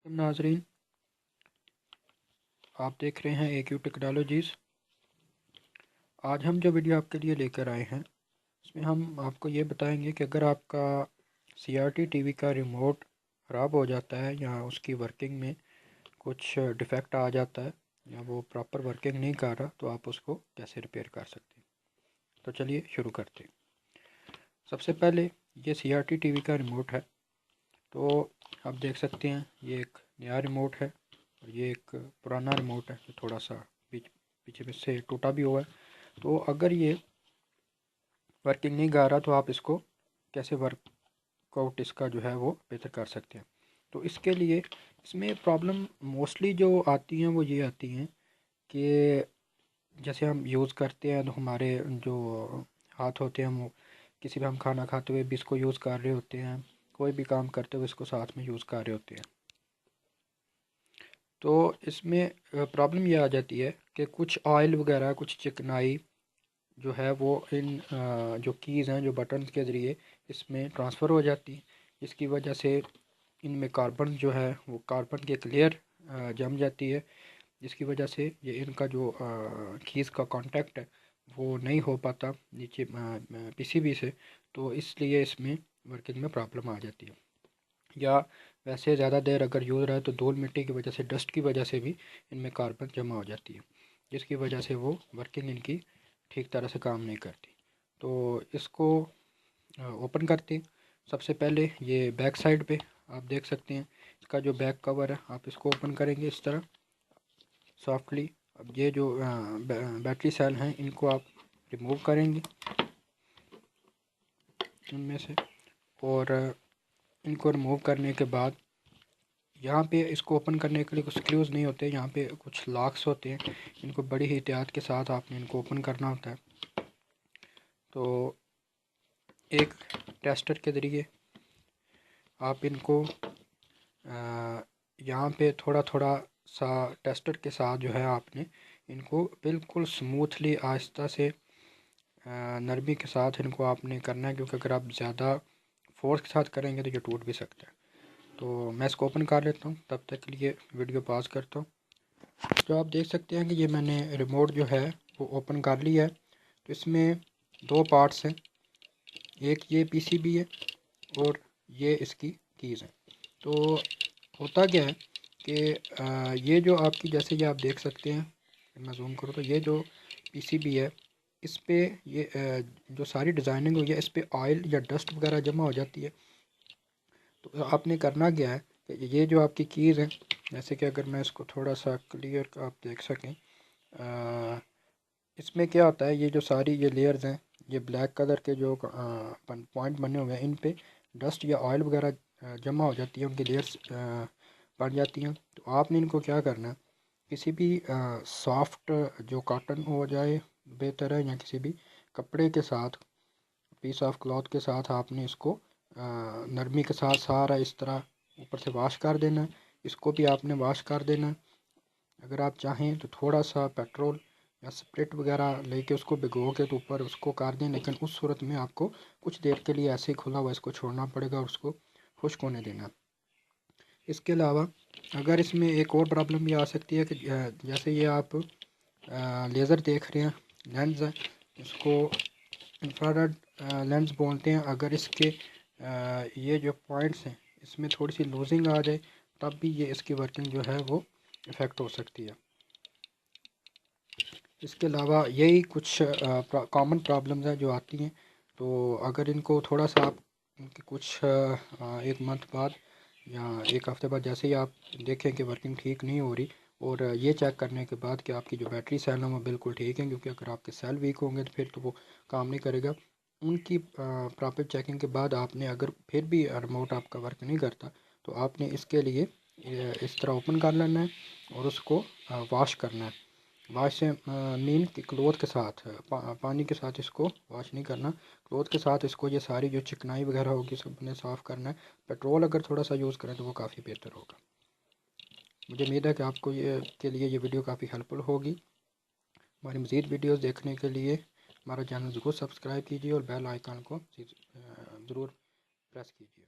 नाजरीन, आप देख रहे हैं AQ टेक्नोलॉजीज़। आज हम जो वीडियो आपके लिए लेकर आए हैं उसमें हम आपको ये बताएंगे कि अगर आपका CRT टीवी का रिमोट ख़राब हो जाता है या उसकी वर्किंग में कुछ डिफेक्ट आ जाता है या वो प्रॉपर वर्किंग नहीं कर रहा तो आप उसको कैसे रिपेयर कर सकते हैं। तो चलिए शुरू करते हैं। सबसे पहले ये CRT टीवी का रिमोट है। तो आप देख सकते हैं ये एक नया रिमोट है और ये एक पुराना रिमोट है जो थोड़ा सा पीछे में से टूटा भी हुआ है। तो अगर ये वर्किंग नहीं कर रहा तो आप इसको कैसे वर्कआउट इसका जो है वो बेहतर कर सकते हैं। तो इसके लिए इसमें प्रॉब्लम मोस्टली जो आती हैं वो ये आती हैं कि जैसे हम यूज़ करते हैं तो हमारे जो हाथ होते हैं वो किसी भी हम खाना खाते हुए भी इसको यूज़ कर रहे होते हैं, कोई भी काम करते हुए इसको साथ में यूज़ कर रहे होते हैं। तो इसमें प्रॉब्लम ये आ जाती है कि कुछ ऑयल वगैरह कुछ चिकनाई जो है वो इन जो कीज़ हैं जो बटन के ज़रिए इसमें ट्रांसफ़र हो जाती है। इसकी वजह से इनमें कार्बन जो है वो कार्बन की एक लेयर जम जाती है, जिसकी वजह से ये इनका जो कीज़ का कांटेक्ट है वो नहीं हो पाता नीचे PCB से। तो इसलिए इसमें वर्किंग में प्रॉब्लम आ जाती है। या वैसे ज़्यादा देर अगर यूज़ रहा है तो धूल मिट्टी की वजह से, डस्ट की वजह से भी इनमें कार्बन जमा हो जाती है, जिसकी वजह से वो वर्किंग इनकी ठीक तरह से काम नहीं करती। तो इसको ओपन करते हैं। सबसे पहले ये बैक साइड पे आप देख सकते हैं इसका जो बैक कवर है, आप इसको ओपन करेंगे इस तरह सॉफ्टली। अब ये जो बैटरी सेल हैं इनको आप रिमूव करेंगे इनमें से, और इनको रिमूव करने के बाद यहाँ पे इसको ओपन करने के लिए कुछ स्क्रूज नहीं होते, यहाँ पे कुछ लॉक्स होते हैं। इनको बड़ी ही एहतियात के साथ आपने इनको ओपन करना होता है। तो एक टेस्टर के ज़रिए आप इनको यहाँ पे थोड़ा थोड़ा सा टेस्टर के साथ जो है आपने इनको बिल्कुल स्मूथली आहिस्ता से नरमी के साथ इनको आपने करना है, क्योंकि अगर आप ज़्यादा फोर्स के साथ करेंगे तो ये टूट भी सकता है। तो मैं इसको ओपन कर लेता हूँ, तब तक के लिए वीडियो पॉज करता हूँ। तो आप देख सकते हैं कि ये मैंने रिमोट जो है वो ओपन कर लिया है। तो इसमें दो पार्ट्स हैं, एक ये PCB है और ये इसकी कीज़ हैं। तो होता क्या है कि ये जो आपकी, जैसे ये आप देख सकते हैं, मैं जूम करूँ तो ये जो PCB है इस पे ये जो सारी डिज़ाइनिंग हुई है इस पे ऑयल या डस्ट वगैरह जमा हो जाती है। तो आपने करना क्या है कि ये जो आपकी कीज़ हैं, जैसे कि अगर मैं इसको थोड़ा सा क्लियर आप देख सकें, इसमें क्या होता है, ये जो सारी ये लेयर्स हैं, ये ब्लैक कलर के जो पॉइंट बने हुए हैं इन पे डस्ट या ऑयल वगैरह जमा हो जाती है, उनकी लेयर्स बन जाती हैं। तो आपने इनको क्या करना है, किसी भी सॉफ्ट जो कॉटन हो जाए बेहतर है, या किसी भी कपड़े के साथ, पीस ऑफ क्लॉथ के साथ आपने इसको नरमी के साथ सारा इस तरह ऊपर से वॉश कर देना है। इसको भी आपने वॉश कर देना है। अगर आप चाहें तो थोड़ा सा पेट्रोल या स्प्रिट वगैरह लेके उसको भिगो के तो ऊपर उसको कर दें, लेकिन उस सूरत में आपको कुछ देर के लिए ऐसे ही खुला हुआ इसको छोड़ना पड़ेगा और उसको खुश्क होने देना। इसके अलावा अगर इसमें एक और प्रॉब्लम ये आ सकती है कि जैसे ये आप लेज़र देख रहे हैं, लेंस है, इसको इंफ्रारेड लेंस बोलते हैं। अगर इसके ये जो पॉइंट्स हैं इसमें थोड़ी सी लूजिंग आ जाए तब भी ये इसकी वर्किंग जो है वो इफ़ेक्ट हो सकती है। इसके अलावा यही कुछ कॉमन प्रॉब्लम्स हैं जो आती हैं। तो अगर इनको थोड़ा सा आप इनके कुछ एक मंथ बाद या एक हफ़्ते बाद जैसे ही आप देखें कि वर्किंग ठीक नहीं हो रही, और ये चेक करने के बाद कि आपकी जो बैटरी सेल है वो बिल्कुल ठीक है, क्योंकि अगर आपके सेल वीक होंगे तो फिर तो वो काम नहीं करेगा। उनकी प्रॉपर चेकिंग के बाद आपने, अगर फिर भी रिमोट आपका वर्क नहीं करता, तो आपने इसके लिए इस तरह ओपन कर लेना है और उसको वॉश करना है। वॉश से मीन कि क्लोथ के साथ पानी के साथ इसको वॉश नहीं करना, क्लोथ के साथ इसको ये सारी जो चिकनाई वगैरह होगी सब ने साफ़ करना है। पेट्रोल अगर थोड़ा सा यूज़ करें तो वो काफ़ी बेहतर होगा। मुझे उम्मीद है कि आपको ये के लिए ये वीडियो काफ़ी हेल्पफुल होगी। हमारी मज़ीद वीडियोस देखने के लिए हमारा चैनल ज़रूर सब्सक्राइब कीजिए और बेल आइकन को ज़रूर प्रेस कीजिए।